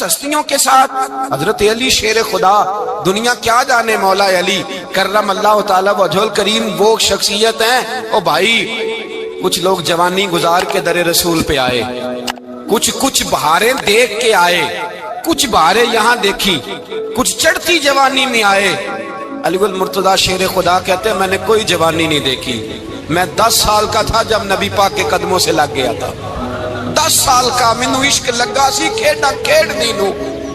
زبردست ہستیوں کے ساتھ حضرت علی شیر خدا، دنیا کیا جانے مولا علی کرم اللہ تعالی وجہ الکریم وہ شخصیت ہیں۔ او بھائی کچھ لوگ جوانی گزار کے در رسول پہ آئے، کچھ بہاریں دیکھ کے آئے، کچھ بہاریں یہاں دیکھی، کچھ چڑھتی جوانی میں آئے۔ علی المرتضیٰ شیر خدا کہتے ہیں میں نے کوئی جوانی نہیں دیکھی، میں 10 سال کا تھا جب نبی پاک کے قدموں سے لگ گیا تھا، 10 سال کا مینوں عشق لگا سی، کھیڈا کھیڈ دی نو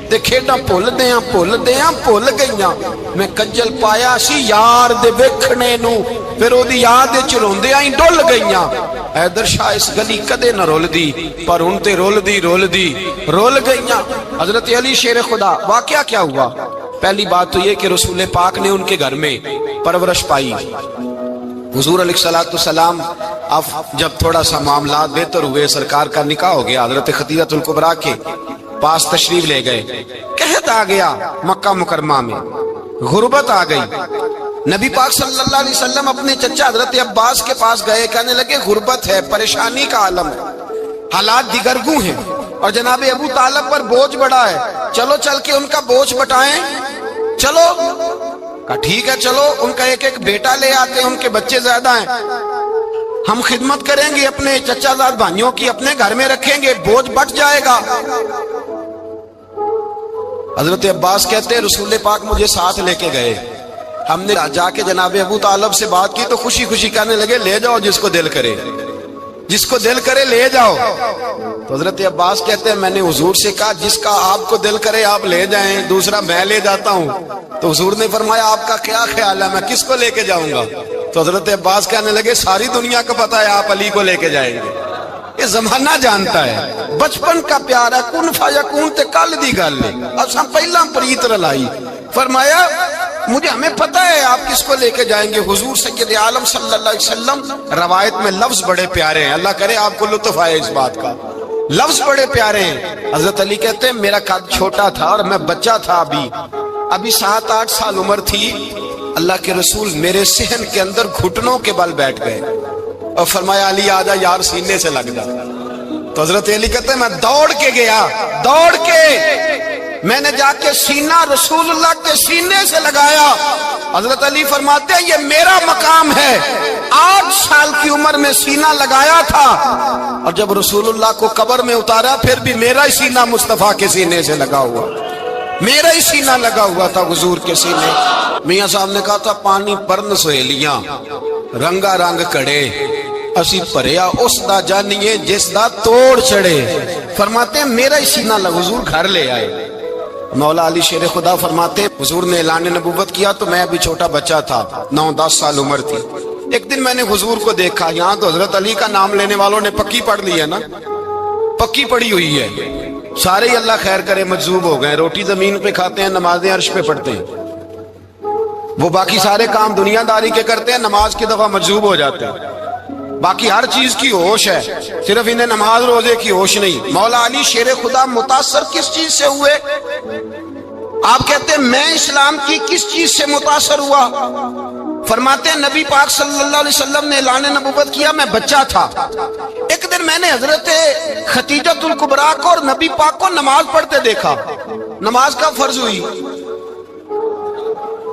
تے کھیڈا بھول گئیاں، میں کنجل پایا سی یار دے ویکھنے نو، پھر او دی یاد وچ روندیاں ہی ڈل گئیاں۔ حیدر شاہ اس گلی کدے نہ رول دی، پر ہن تے رول گئیاں۔ حضرت علی شیر خدا، واقعہ کیا ہوا؟ پہلی بات تو یہ کہ رسول پاک نے ان کے گھر میں پرورش پائی۔ حضور علیہ السلام اب جب تھوڑا سا معاملات بہتر ہوئے، سرکار کا نکاح ہو گیا، حضرت خدیجہ الکبریٰ کے پاس تشریف لے گئے۔ قحط آ گیا مکہ مکرمہ میں، غربت آ گئی۔ نبی پاک صلی اللہ علیہ وسلم اپنے چچا حضرت عباس کے پاس گئے، کہنے لگے غربت ہے، پریشانی کا عالم ہے، حالات دیگرگوں ہیں، اور جناب ابو طالب پر بوجھ بڑا ہے، چلو چل کے ان کا بوجھ بٹائیں۔ چلو کہا ٹھیک ہے، چلو ان کا ایک بیٹا لے آتے ہیں، ان کے بچے زیادہ ہیں، ہم خدمت کریں گے اپنے چچا زاد بھائیوں کی، اپنے گھر میں رکھیں گے، بوجھ بٹ جائے گا۔ حضرت عباس کہتے ہیں رسول پاک مجھے ساتھ لے کے گئے، ہم نے جا کے جناب ابو طالب سے بات کی تو خوشی خوشی کہنے لگے لے جاؤ جس کو دل کرے لے جاؤ۔ تو حضرت عباس کہتے ہیں میں نے حضور سے کہا جس کا آپ کو دل کرے آپ لے جائیں، دوسرا میں لے جاتا ہوں۔ تو حضور نے فرمایا آپ کا کیا خیال ہے، میں کس کو لے کے جاؤں گا؟ تو حضرت عباس کہنے لگے ساری دنیا کو پتا ہے آپ علی کو لے کے جائیں گے، یہ زمانہ جانتا ہے، بچپن کا پیار ہے، کن فیکون تے کل دی گل ہے، اساں پہلا پریت رلائی۔ فرمایا ہمیں پتہ ہے آپ کس کو لے کے جائیں گے، حضور سید عالم صلی اللہ علیہ وسلم۔ روایت میں لفظ بڑے پیارے ہیں، اللہ کرے آپ کو لطف آئے اس بات کا، لفظ بڑے پیارے ہیں۔ حضرت علی کہتے ہیں میرا قد چھوٹا تھا اور میں بچہ تھا، ابھی 7-8 سال عمر تھی، اللہ کے رسول میرے صحن کے اندر گھٹنوں کے بل بیٹھ گئے اور فرمایا علی آجا یار سینے سے لگ جا۔ تو حضرت علی کہتے ہیں میں دوڑ کے گیا، میں نے جا کے سینہ رسول اللہ کے سینے سے لگایا۔ حضرت علی فرماتے ہیں یہ میرا مقام ہے، 8 سال کی عمر میں سینہ لگایا تھا، اور جب رسول اللہ کو قبر میں اتارا پھر بھی میرا ہی سینہ مصطفیٰ کے سینے سے لگا ہوا، میرا ہی سینہ لگا ہوا تھا حضور کے سینے۔ میاں صاحب نے کہا تھا پانی پرن سہیلیاں رنگا رنگ کڑے، اسی پریا اس دا جانیے جس دا توڑ چڑھے۔ فرماتے ہیں میرا ہی سینہ لگا، حضور گھر لے آئے۔ مولا علی شیر خدا فرماتے ہیں حضور نے اعلان نبوت کیا تو میں ابھی چھوٹا بچہ تھا، 9-10 سال عمر تھی۔ ایک دن میں نے حضور کو دیکھا، یہاں تو حضرت علی کا نام لینے والوں نے پکی پڑھ لی ہے نا، پکی پڑھی ہوئی ہے، سارے ہی اللہ خیر کرے مجذوب ہو گئے، روٹی زمین پہ کھاتے ہیں، نمازیں عرش پہ پڑھتے ہیں، وہ باقی سارے کام دنیا داری کے کرتے ہیں، نماز کی دفعہ مجذوب ہو جاتے ہیں، باقی ہر چیز کی ہوش ہے، صرف انہیں نماز روزے کی ہوش نہیں۔ مولا علی شیر خدا متاثر کس چیز سے ہوئے؟ آپ کہتے ہیں میں اسلام کی کس چیز سے متاثر ہوا؟ فرماتے ہیں نبی پاک صلی اللہ علیہ وسلم نے اعلان نبوت کیا، میں بچہ تھا، ایک دن میں نے حضرت خدیجہ الکبریٰ کو اور نبی پاک کو نماز پڑھتے دیکھا، نماز کا فرض ہوئی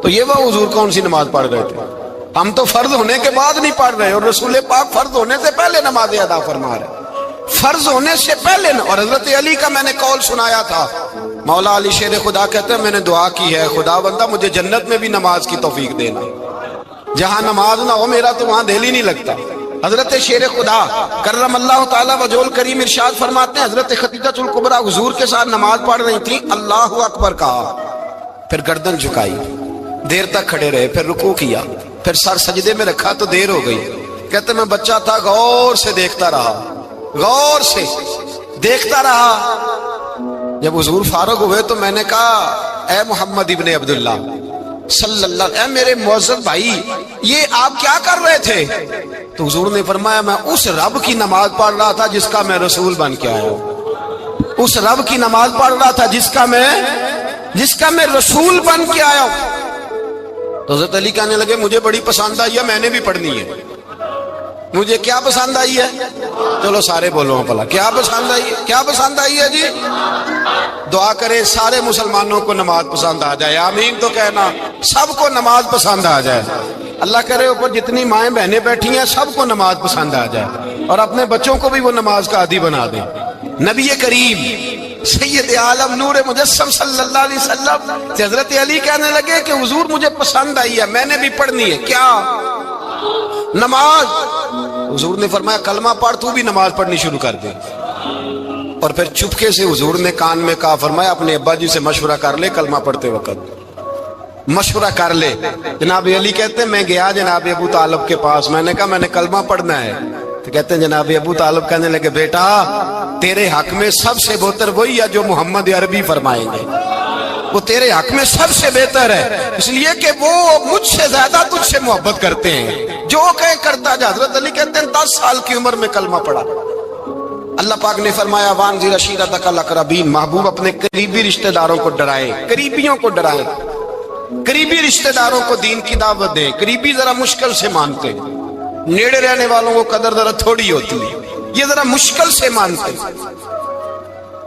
تو یہ وہ حضور کون سی نماز پڑھ رہے تھے؟ ہم تو فرض ہونے کے بعد نہیں پڑھ رہے، اور رسول پاک فرض ہونے سے پہلے نماز ادا فرما رہے، فرض ہونے سے پہلے۔ اور حضرت علی کا میں نے قول سنایا تھا، مولا علی شیر خدا کہتے ہیں میں نے دعا کی ہے خدا بندہ مجھے جنت میں بھی نماز کی توفیق دینا، جہاں نماز نہ ہو میرا تو وہاں دل ہی نہیں لگتا۔ حضرت شیر خدا کرم اللہ تعالی وجہ الکریم ارشاد فرماتے ہیں حضرت خدیجہ الکبریٰ حضور کے ساتھ نماز پڑھ رہی تھی، اللہ اکبر کہا، پھر گردن جھکائی، دیر تک کھڑے رہے، پھر رکوع کیا، پھر سر سجدے میں رکھا تو دیر ہو گئی۔ کہتے میں بچہ تھا، غور سے دیکھتا رہا، غور سے دیکھتا رہا۔ جب حضور فارغ ہوئے تو میں نے کہا اے محمد ابن عبداللہ صلی اللہ، اے میرے معزز بھائی یہ آپ کیا کر رہے تھے؟ تو حضور نے فرمایا میں اس رب کی نماز پڑھ رہا تھا جس کا میں رسول بن کے آیا ہوں، اس رب کی نماز پڑھ رہا تھا جس کا میں رسول بن کے آیا ہوں۔ تو حضرت علی کہنے لگے مجھے بڑی پسند آئی ہے، میں نے بھی پڑھنی ہے، مجھے کیا پسند آئی ہے؟ چلو سارے بولو پلا کیا پسند آئی ہے؟ کیا پسند آئی ہے جی؟ دعا کرے سارے مسلمانوں کو نماز پسند آ جائے، آمین تو کہنا، سب کو نماز پسند آ جائے۔ اللہ کرے اوپر جتنی مائیں بہنیں بیٹھی ہیں سب کو نماز پسند آ جائے، اور اپنے بچوں کو بھی وہ نماز کا عادی بنا دیں۔ نبی کریم سید عالم نور مجسم صلی اللہ علیہ وسلم حضرت علی کہنے لگے کہ حضور مجھے پسند آئی ہے، میں نے بھی پڑھنی ہے۔ کیا؟ نماز۔ حضور نے فرمایا کلمہ پڑھ، تو بھی نماز پڑھنی شروع کر دے۔ اور پھر چپکے سے حضور نے کان میں کہا، فرمایا اپنے ابا جی سے مشورہ کر لے کلمہ پڑھتے وقت، مشورہ کر لے۔ جناب علی کہتے ہیں میں گیا جناب ابو طالب کے پاس، میں نے کہا میں نے کلمہ پڑھنا ہے، تو کہتے ہیں جناب ابو طالب کہنے لگے بیٹا تیرے حق میں سب سے بہتر وہی ہے جو محمد عربی فرمائیں گے، وہ تیرے حق میں سب سے بہتر ہے، اس لیے کہ وہ مجھ سے زیادہ تجھ سے محبت کرتے ہیں، جو کہیں کرتا جا۔ حضرت علی کہتے ہیں 10 سال کی عمر میں کلمہ پڑھا۔ اللہ پاک نے فرمایا وانذر عشیرتک الاقربین، محبوب اپنے قریبی رشتہ داروں کو ڈرائیں، قریبیوں کو ڈرائیں، قریبی رشتہ داروں کو دین کی دعوت دیں۔ قریبی ذرا مشکل سے مانتے، نیڑے رہنے والوں کو قدر ذرا تھوڑی ہوتی ہے، یہ ذرا مشکل سے مانتے۔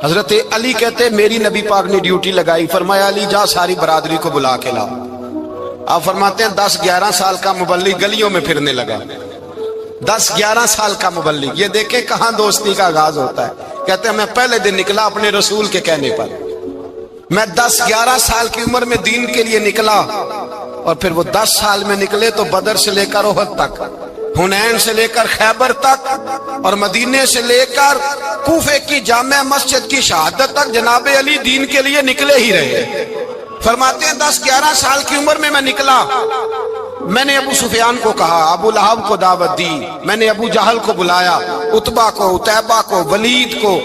حضرت علی کہتے ہیں میری نبی پاک نے ڈیوٹی لگائی، فرمایا علی جا ساری برادری کو بلا کے لا۔ آپ فرماتے ہیں 10-11 سال کا مبلغ گلیوں میں پھرنے لگا، 10-11 سال کا مبلغ۔ یہ دیکھیں کہاں دوستی کا آغاز ہوتا ہے۔ کہتے ہیں میں پہلے دن نکلا اپنے رسول کے کہنے پر، میں 10-11 سال کی عمر میں دین کے لیے نکلا، اور پھر وہ 10 سال میں نکلے تو بدر سے لے کر احد تک، حنین سے لے کر خیبر تک، اور مدینے سے لے کر کوفے کی جامع مسجد کی شہادت تک جناب علی دین کے لیے نکلے ہی رہے۔ فرماتے ہیں 10-11 سال کی عمر میں نکلا، میں نے ابو سفیان کو کہا، ابو لہب کو دعوت دی، میں نے ابو جہل کو بلایا، عتبہ کو، عتیبہ کو، ولید کو،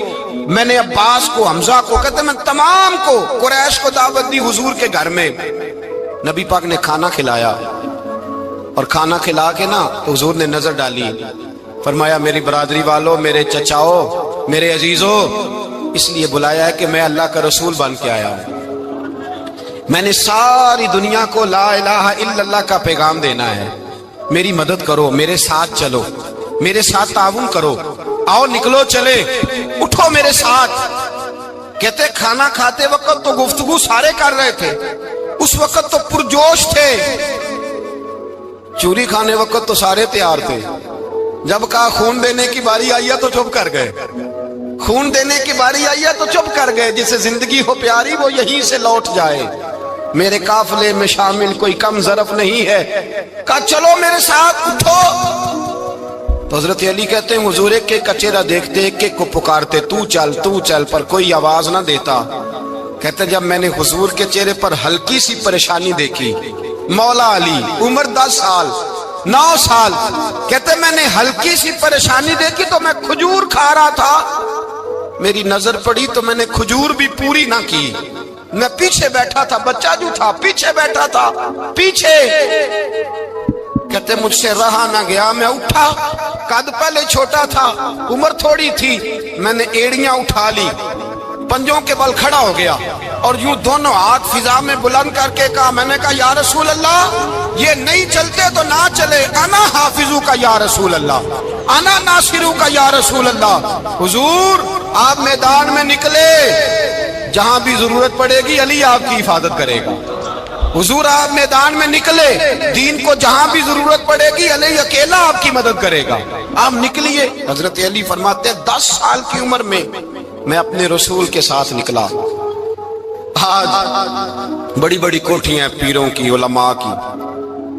میں نے عباس کو، حمزہ کو، کہتے میں تمام کو، قریش کو دعوت دی حضور کے گھر میں۔ نبی پاک نے کھانا کھلایا، اور کھانا کھلا کے نا تو حضور نے نظر ڈالی، فرمایا میری برادری والوں، میرے چچاؤ، میرے عزیزوں، اس لیے بلایا ہے کہ میں اللہ کا رسول بن کے آیا ہوں، میں نے ساری دنیا کو لا الہ الا اللہ کا پیغام دینا ہے، میری مدد کرو، میرے ساتھ چلو، میرے ساتھ تعاون کرو، آؤ نکلو چلے، اٹھو میرے ساتھ۔ کہتے کھانا کھاتے وقت تو گفتگو سارے کر رہے تھے، اس وقت تو پرجوش تھے، چوری کھانے وقت تو سارے تیار تھے، جب کہا خون دینے کی باری آئی ہے تو چپ کر گئے، خون دینے کی باری آئی ہے تو چپ کر گئے، جسے زندگی ہو پیاری وہ یہیں سے لوٹ جائے، میرے قافلے میں شامل کوئی کم ظرف نہیں ہے، کہا چلو میرے ساتھ اٹھو۔ تو حضرت علی کہتے ہیں حضور ایک ایک کا چہرہ دیکھتے، ایک ایک کو پکارتے، تو چل، پر کوئی آواز نہ دیتا۔ کہتے جب میں نے حضور کے چہرے پر ہلکی سی پریشانی دیکھی، مولا علی عمر 10 سال 9 سال، کہتے میں نے ہلکی سی پریشانی دیکھی تو میں کھجور کھا رہا تھا، میری نظر پڑی تو میں نے کھجور بھی پوری نہ کی، میں پیچھے بیٹھا تھا، بچہ جو تھا پیچھے بیٹھا تھا، پیچھے۔ کہتے مجھ سے رہا نہ گیا، میں اٹھا، قد پہلے چھوٹا تھا، عمر تھوڑی تھی، میں نے ایڑیاں اٹھا لی، پنجوں کے بل کھڑا ہو گیا، اور یوں دونوں ہاتھ فضا میں بلند کر کے کہا، میں نے کہا یا رسول اللہ یہ نہیں چلتے تو نہ چلے، انا حافظو کا یا رسول اللہ، انا ناصرو کا یا رسول اللہ۔ حضور آپ میدان میں نکلے، جہاں بھی ضرورت پڑے گی علی آپ کی حفاظت کرے گا، حضور آپ میدان میں نکلے، دین کو جہاں بھی ضرورت پڑے گی علی اکیلا آپ کی مدد کرے گا، آپ نکلیے۔ حضرت علی فرماتے ہیں 10 سال کی عمر میں میں اپنے رسول کے ساتھ نکلا۔ آج بڑی بڑی کوٹھیاں پیروں کی، علماء کی،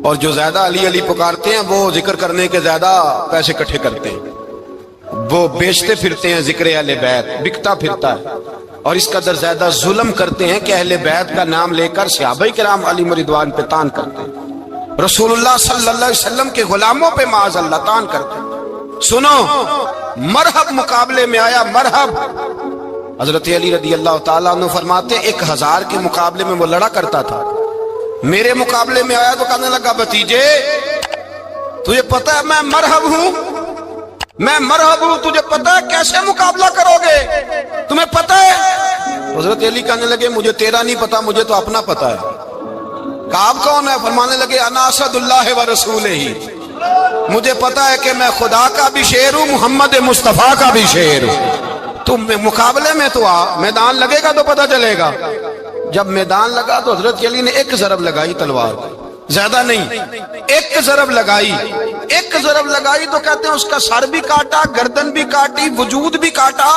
اور جو زیادہ علی علی پکارتے ہیں وہ ذکر کرنے کے زیادہ پیسے اکٹھے کرتے ہیں، وہ بیچتے پھرتے ہیں ذکر اہل بیت، بکتا پھرتا ہے، اور اس قدر زیادہ ظلم کرتے ہیں کہ اہل بیت کا نام لے کر صحابہ کرام علی رضوان پہ تان کرتے ہیں، رسول اللہ صلی اللہ علیہ وسلم کے غلاموں پہ معاذ اللہ تان کرتے ہیں۔ سنو مرحب مقابلے میں آیا، مرحب۔ حضرت علی رضی اللہ تعالیٰ عنہ فرماتے 1000 کے مقابلے میں وہ لڑا کرتا تھا، میرے مقابلے میں آیا تو کہنے لگا بھتیجے تجھے پتا ہے میں مرحب ہوں، میں مرحب ہوں، تجھے پتا ہے کیسے مقابلہ کرو گے، تمہیں پتا ہے؟ حضرت علی کہنے لگے مجھے تیرا نہیں پتا، مجھے تو اپنا پتا ہے۔ کہا آپ کون ہے؟ فرمانے لگے انا اسد اللہ و رسولہ، مجھے پتا ہے کہ میں خدا کا بھی شیر ہوں، محمد مصطفیٰ کا بھی شیر ہوں۔ تم مقابلے میں تو آ، میدان لگے گا تو پتا چلے گا۔ جب میدان لگا تو حضرت علی نے ایک ضرب لگائی تلوار کو، زیادہ نہیں، ایک ضرب لگائی۔ ایک ضرب لگائی تو کہتے ہیں اس کا سر بھی کاٹا، گردن بھی کاٹی، وجود بھی کاٹا،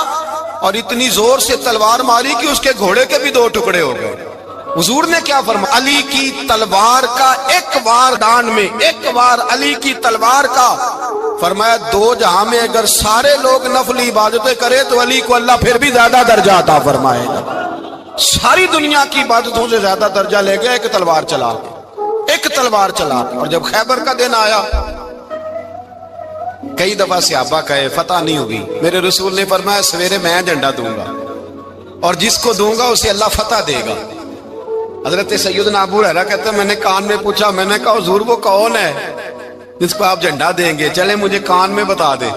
اور اتنی زور سے تلوار ماری کہ اس کے گھوڑے کے بھی 2 ٹکڑے ہو گئے۔ حضور نے کیا فرمایا؟ علی کی تلوار کا ایک وار دان میں، ایک وار علی کی تلوار کا، فرمایا 2 جہاں میں اگر سارے لوگ نفلی عبادتیں کرے تو علی کو اللہ پھر بھی زیادہ درجہ عطا فرمائے گا۔ ساری دنیا کی عبادتوں سے زیادہ درجہ لے گیا ایک تلوار چلا کے، ایک تلوار چلا کے۔ اور جب خیبر کا دن آیا، کئی دفعہ صحابہ کہے فتح نہیں ہوگی، میرے رسول نے فرمایا سویرے میں جھنڈا دوں گا اور جس کو دوں گا اسے اللہ فتح دے گا۔ حضرت سیدنا ابو ہریرہ کہتے ہیں میں نے کان میں پوچھا، میں نے کہا حضور وہ کون ہے جس کو آپ جھنڈا دیں گے؟ چلے مجھے کان میں بتا دے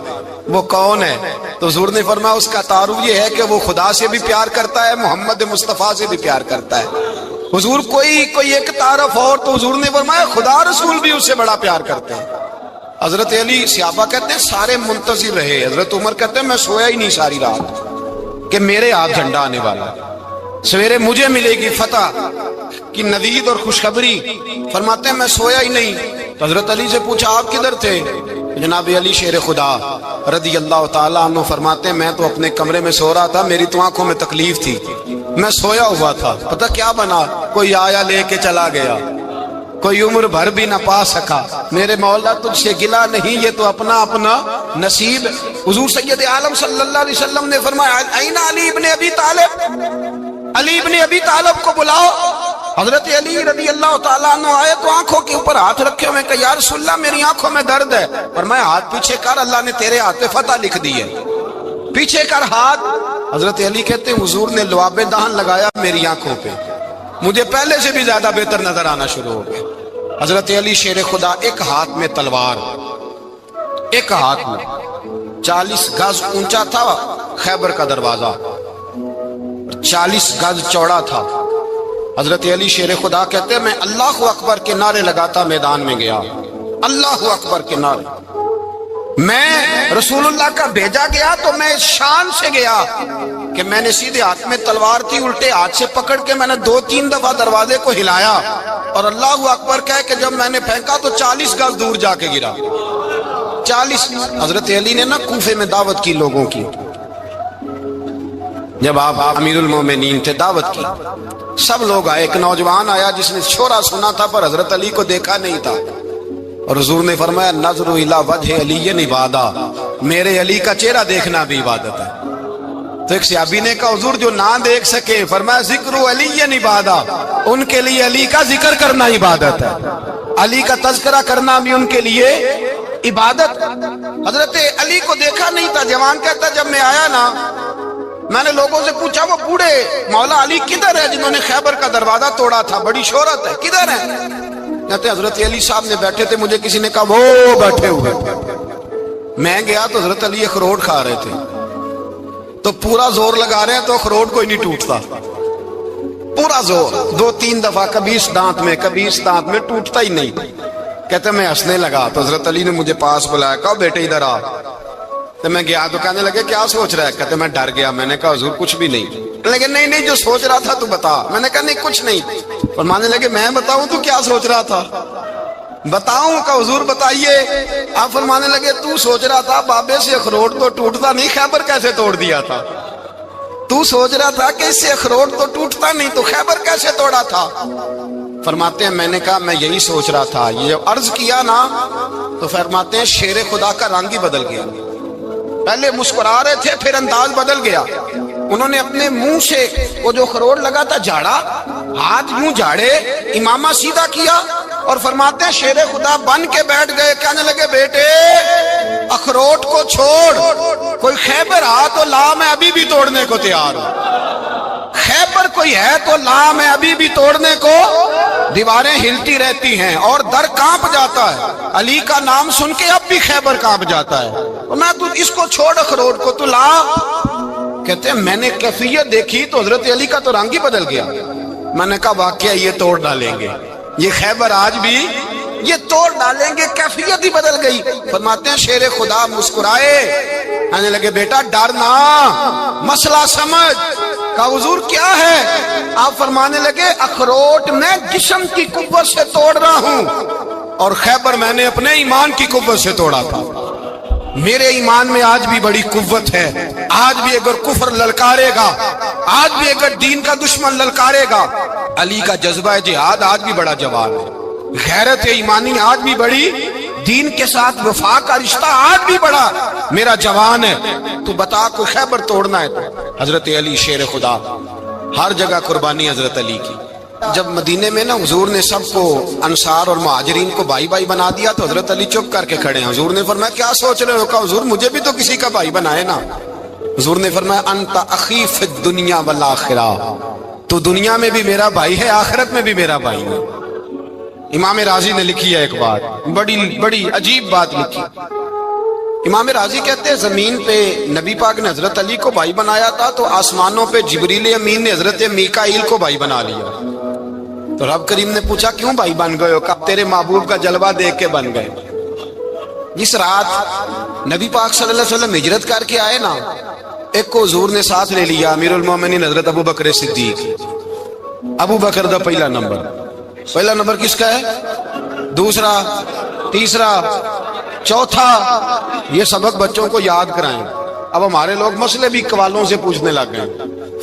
وہ کون ہے۔ تو حضور نے فرمایا اس کا تعارف یہ ہے کہ وہ خدا سے بھی پیار کرتا ہے، محمد مصطفیٰ سے بھی پیار کرتا ہے۔ حضور کوئی ایک تعارف اور، تو حضور نے فرمایا خدا رسول بھی اس سے بڑا پیار کرتے ہیں۔ حضرت علی، صحابہ کہتے ہیں سارے منتظر رہے۔ حضرت عمر کہتے ہیں میں سویا ہی نہیں ساری رات کہ میرے ہاتھ جھنڈا آنے والا، سویرے مجھے ملے گی فتح کی نوید اور خوشخبری۔ فرماتے ہیں میں سویا ہی نہیں۔ تو حضرت علی سے پوچھا آپ کدھر تھے؟ جناب علی شیر خدا رضی اللہ تعالیٰ عنہ فرماتے ہیں میں تو اپنے کمرے میں سو رہا تھا، میری تو آنکھوں میں تکلیف تھی، میں سویا ہوا تھا، پتہ کیا بنا؟ کوئی آیا لے کے چلا گیا، کوئی عمر بھر بھی نہ پا سکا۔ میرے مولا تجھ سے گلا نہیں، یہ تو اپنا اپنا نصیب۔ حضور سید عالم صلی اللہ علیہ وسلم نے فرمایا این علی ابن ابی طالب، علی ابن ابی طالب کو بلاؤ۔ حضرت علی رضی اللہ تعالیٰ عنہ آئے تو آنکھوں کے اوپر ہاتھ رکھے ہوئے کہ یا رسول اللہ میری آنکھوں میں درد ہے۔ فرمایا ہاتھ پیچھے کر، اللہ نے تیرے ہاتھ پہ فتح لکھ دی ہے، پیچھے کر ہاتھ۔ حضرت علی کہتے ہیں حضور نے لعاب دہن لگایا میری آنکھوں پہ، مجھے پہلے سے بھی زیادہ بہتر نظر آنا شروع ہو گیا۔ حضرت علی شیر خدا، ایک ہاتھ میں تلوار، ایک ہاتھ میں 40 گز اونچا تھا خیبر کا دروازہ، 40 گز چوڑا تھا۔ حضرت علی شیر خدا کہتے ہیں میں اللہ اکبر کے نعرے لگاتا میدان میں گیا، اللہ اکبر کے نعرے۔ میں رسول اللہ کا بھیجا گیا تو میں اس شان سے گیا کہ میں نے سیدھے ہاتھ میں تلوار تھی، الٹے ہاتھ سے پکڑ کے میں نے 2-3 دفعہ دروازے کو ہلایا اور اللہ اکبر کہہ کہ جب میں نے پھینکا تو 40 گز دور جا کے گرا، 40۔ حضرت علی نے نا کوفے میں دعوت کی لوگوں کی، جب آپ امیر المومنین تھے، دعوت کی، سب لوگ آئے۔ ایک نوجوان آیا جس نے شورا سنا تھا پر حضرت علی کو دیکھا نہیں تھا، اور حضور نے فرمایا نظر الی وجہ علی عبادہ، میرے علی کا چہرہ دیکھنا بھی عبادت ہے۔ تو ایک صحابی نے کہا حضور جو نہ دیکھ سکے، فرمایا ذکر علی عبادہ، ان کے لیے علی کا ذکر کرنا عبادت ہے، علی کا تذکرہ کرنا بھی ان کے لیے عبادت۔ حضرت علی کو دیکھا نہیں تھا۔ جوان کہتا جب میں آیا نا، میں نے لوگوں سے پوچھا وہ بوڑھے مولا علی کدھر ہے جنہوں نے خیبر کا دروازہ توڑا تھا، بڑی شہرت ہے، کدھر ہے؟ کہتے حضرت علی صاحب نے بیٹھے تھے، مجھے کسی نے کہا وہ بیٹھے ہوئے۔ میں گیا تو حضرت علی اخروٹ کھا رہے تھے، تو پورا زور لگا رہے ہیں تو اخروٹ کوئی نہیں ٹوٹتا، پورا زور 2-3 دفعہ، کبھی اس دانت میں کبھی اس دانت میں، ٹوٹتا ہی نہیں۔ کہتے میں ہنسنے لگا تو حضرت علی نے مجھے پاس بلایا، کہا بیٹے ادھر آ۔ تو میں گیا تو کہنے لگے کیا سوچ رہا ہے؟ کہتے میں ڈر گیا۔ میں نے کہا حضور کچھ بھی نہیں۔ لیکن نہیں جو سوچ رہا تھا تو بتا۔ میں نے کہا نہیں کچھ نہیں۔ فرمانے لگے میں بتاؤں تو کیا سوچ رہا تھا؟ بتاؤں؟ کہ حضور بتائیے۔ آپ فرمانے لگے تو سوچ رہا تھا بابے سے اخروٹ تو ٹوٹتا نہیں، خیبر کیسے توڑ دیا تھا؟ تو سوچ رہا تھا کہ اس سے اخروٹ تو ٹوٹتا نہیں تو خیبر کیسے توڑا تھا؟ فرماتے ہیں میں نے کہا میں یہی سوچ رہا تھا۔ یہ عرض کیا نا تو فرماتے ہیں شیر خدا کا رنگ ہی بدل گیا، پہلے مسکرا رہے تھے پھر انداز بدل گیا۔ انہوں نے اپنے منہ سے وہ جو خروٹ لگا تھا جھاڑا، ہاتھ یوں جھاڑے، امامہ سیدھا کیا اور فرماتے ہیں شیر خدا بن کے بیٹھ گئے۔ کہنے لگے بیٹے اخروٹ کو چھوڑ، کوئی خیبر آ تو لا، میں ابھی بھی توڑنے کو تیار ہوں، خیبر کوئی ہے تو لا، میں ابھی بھی توڑنے کو۔ دیواریں ہلتی رہتی ہیں اور در کانپ جاتا ہے، علی کا نام سن کے اب بھی خیبر کانپ جاتا ہے، میں تو اس کو چھوڑ اخروٹ کو تو لا۔ کہتے ہیں میں نے کیفیت دیکھی تو حضرت علی کا تو رنگ ہی بدل گیا۔ میں نے کہا واقعہ یہ توڑ ڈالیں گے، یہ خیبر آج بھی یہ توڑ ڈالیں گے، کیفیت ہی بدل گئی۔ فرماتے ہیں شیر خدا مسکرائے، کہنے لگے بیٹا ڈرنا، مسئلہ سمجھ۔ کہا حضور کیا ہے؟ آپ فرمانے لگے اخروٹ میں جسم کی قوت سے توڑ رہا ہوں، اور خیبر میں نے اپنے ایمان کی قوت سے توڑا تھا۔ میرے ایمان میں آج بھی بڑی قوت ہے، آج بھی اگر کفر للکارے گا، آج بھی اگر دین کا دشمن للکارے گا، علی کا جذبہ جہاد آج بھی بڑا جوان ہے، غیرت ایمانی آج بھی بڑی، دین کے ساتھ وفا کا رشتہ آج بھی بڑا میرا جوان ہے۔ تو بتا کو خیبر توڑنا ہے تو حضرت علی شیر خدا، ہر جگہ قربانی حضرت علی کی۔ جب مدینے میں نا حضور نے سب کو انصار اور مہاجرین کو بھائی بھائی بنا دیا تو حضرت علی چپ کر کے کھڑے ہیں۔ حضور نے فرمایا کیا سوچ رہے ہو؟ کہا حضور مجھے بھی تو کسی کا بھائی بنائے نا۔ حضور نے فرمایا انت اخی فی الدنیا والآخرہ، تو دنیا میں بھی میرا بھائی ہے، آخرت میں بھی میرا بھائی ہے۔ امام راضی نے لکھی ہے ایک بات، بڑی عجیب بات لکھی۔ امام راضی کہتے ہیں زمین پہ نبی پاک نے حضرت علی کو بھائی بنایا تھا تو آسمانوں پہ جبریل امین نے حضرت میکائیل کو بھائی بنا لیا۔ تو رب کریم نے پوچھا کیوں بھائی بن گئے ہو؟ کہا تیرے محبوب کا جلوہ دیکھ کے بن گئے۔ جس رات نبی پاک صلی اللہ علیہ وسلم ہجرت کر کے آئے نا، ایک کو حضور نے ساتھ لے لیا، امیر المومنین حضرت ابو بکر صدیق۔ ابو بکر دا پہلا نمبر کس کا ہے؟ دوسرا، تیسرا، چوتھا۔ یہ سبق بچوں کو یاد کرائیں۔ اب ہمارے لوگ مسئلے بھی قوالوں سے پوچھنے لگ گئے،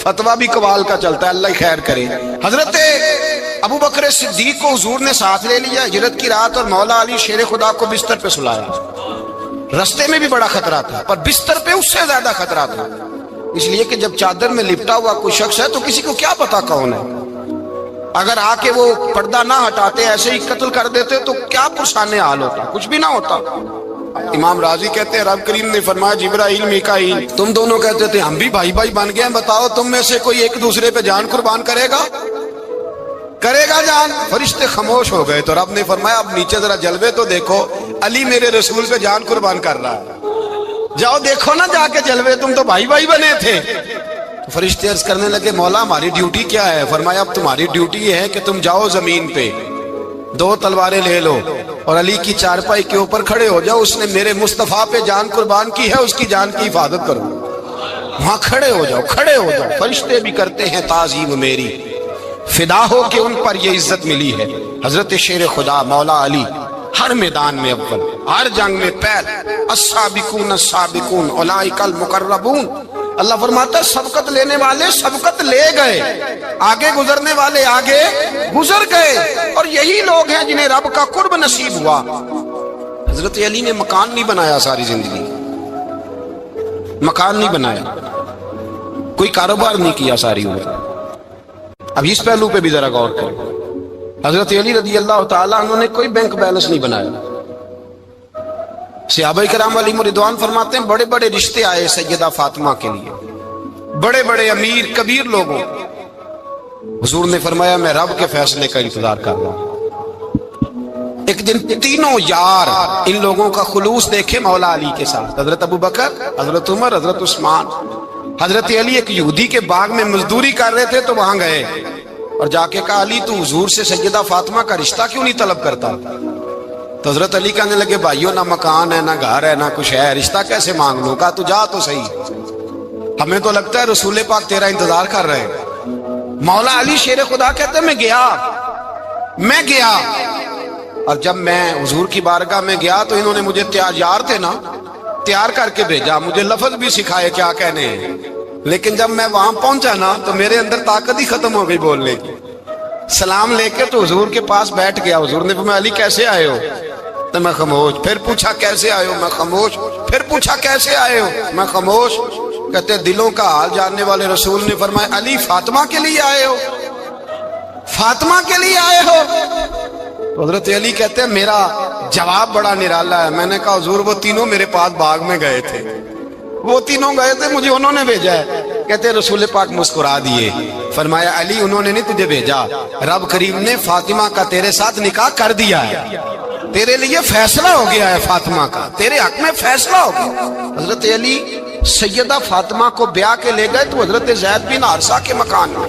فتویٰ بھی قوال کا چلتا ہے، اللہ خیر کرے۔ حضرت ابو بکر صدیق کو حضور نے ساتھ لے لیا ہجرت کی رات، اور مولا علی شیر خدا کو بستر پہ سلایا۔ رستے میں بھی بڑا خطرہ تھا، پر بستر پہ اس سے زیادہ خطرہ تھا، اس لیے کہ جب چادر میں لپٹا ہوا کوئی شخص ہے تو کسی کو کیا پتا کون ہے، اگر آ کے وہ پردہ نہ ہٹاتے ایسے ہی قتل کر دیتے تو کیا پرسانے حال ہوتا، کچھ بھی نہ ہوتا۔ امام راضی کہتے ہیں رب کریم نے فرمایا جبرائیل میکائیل تم دونوں کہتے تھے ہم بھی بھائی بھائی بن گئے ہیں، بتاؤ تم میں سے کوئی ایک دوسرے پہ جان قربان کرے گا جان؟ فرشتے خاموش ہو گئے۔ تو رب نے فرمایا اب نیچے ذرا جلوے تو دیکھو، علی میرے رسول پہ جان قربان کر رہا ہے، جاؤ دیکھو نا جا کے جلوے، تم تو بھائی بھائی بنے تھے۔ تو فرشتے عرض کرنے لگے مولا ہماری ڈیوٹی کیا ہے؟ فرمایا اب تمہاری ڈیوٹی یہ ہے کہ تم جاؤ زمین پہ، 2 تلواریں لے لو اور علی کی چارپائی کے اوپر کھڑے ہو جاؤ، اس نے میرے مصطفیٰ پہ جان قربان کی ہے، اس کی جان کی حفاظت کرو۔ وہاں کھڑے ہو جاؤ۔ فرشتے بھی کرتے ہیں تعظیم میری، فدا ہو کہ ان پر یہ عزت ملی ہے۔ حضرت شیر خدا مولا علی ہر میدان میں اول، ہر جنگ میں پہل، السابقون السابقون اولئک المقربون۔ اللہ فرماتا ہے سبقت لینے والے سبقت لے گئے، آگے گزرنے والے آگے گزر گئے، اور یہی لوگ ہیں جنہیں رب کا قرب نصیب ہوا۔ حضرت علی نے مکان نہیں بنایا، ساری زندگی مکان نہیں بنایا، کوئی کاروبار نہیں کیا ساری عمر۔ اب اس پہلو پہ بھی ذرا غور کریں، حضرت علی رضی اللہ تعالیٰ عنہ نے کوئی بینک بیلنس نہیں بنایا۔ صحابہ کرام علیہم رضوان فرماتے ہیں بڑے بڑے رشتے آئے سیدہ فاطمہ کے لیے، بڑے بڑے امیر کبیر لوگوں، حضور نے فرمایا میں رب کے فیصلے کا انتظار کر رہا ہوں۔ ایک دن تینوں یار ان لوگوں کا خلوص دیکھے مولا علی کے ساتھ، حضرت ابو بکر، حضرت عمر، حضرت عثمان۔ حضرت علی ایک یہودی کے باغ میں مزدوری کر رہے تھے تو وہاں گئے اور جا کے کہا علی تو حضور سے سیدہ فاطمہ کا رشتہ کیوں نہیں طلب کرتا؟ تو حضرت علی کہنے لگے بھائیو نہ مکان ہے، نہ گھر ہے، نہ کچھ ہے، رشتہ کیسے مانگ لوں؟ کہا تو جا تو صحیح، ہمیں تو لگتا ہے رسول پاک تیرا انتظار کر رہے ہیں۔ مولا علی شیر خدا کہتے ہیں میں گیا اور جب میں حضور کی بارگاہ میں گیا تو انہوں نے مجھے یار تھے نا، تیار کر کے بھیجا، مجھے لفظ بھی سکھائے کیا کہنے ہیں، لیکن جب میں وہاں پہنچا نا تو میرے اندر طاقت ہی ختم ہو گئی بولنے کی۔ سلام لے کے تو حضور کے پاس بیٹھ گیا، حضور نے فرمایا علی کیسے آئے ہو؟ تو میں خاموش، پھر پوچھا کیسے آئے ہو؟ میں خاموش، پھر پوچھا کیسے آئے ہو؟ میں خاموش۔ کہتے دلوں کا حال جاننے والے رسول نے فرمایا علی فاطمہ کے لیے آئے ہو؟ فاطمہ کے لیے آئے ہو؟ حضرت علی کہتے ہیں میرا جواب بڑا نرالا ہے۔ میں نے کہا حضور وہ تینوں میرے پاس باغ میں گئے تھے، وہ تینوں گئے تھے، مجھے انہوں نے بھیجا ہے۔ کہتے رسول پاک مسکرا دیے، فرمایا علی انہوں نے نہیں تجھے بھیجا، رب کریم نے فاطمہ کا تیرے ساتھ نکاح کر دیا ہے، تیرے لیے فیصلہ ہو گیا ہے، فاطمہ کا تیرے حق میں فیصلہ ہو گیا۔ حضرت علی سیدہ فاطمہ کو بیاہ کے لے گئے تو حضرت زید بن حارثہ کے مکان میں،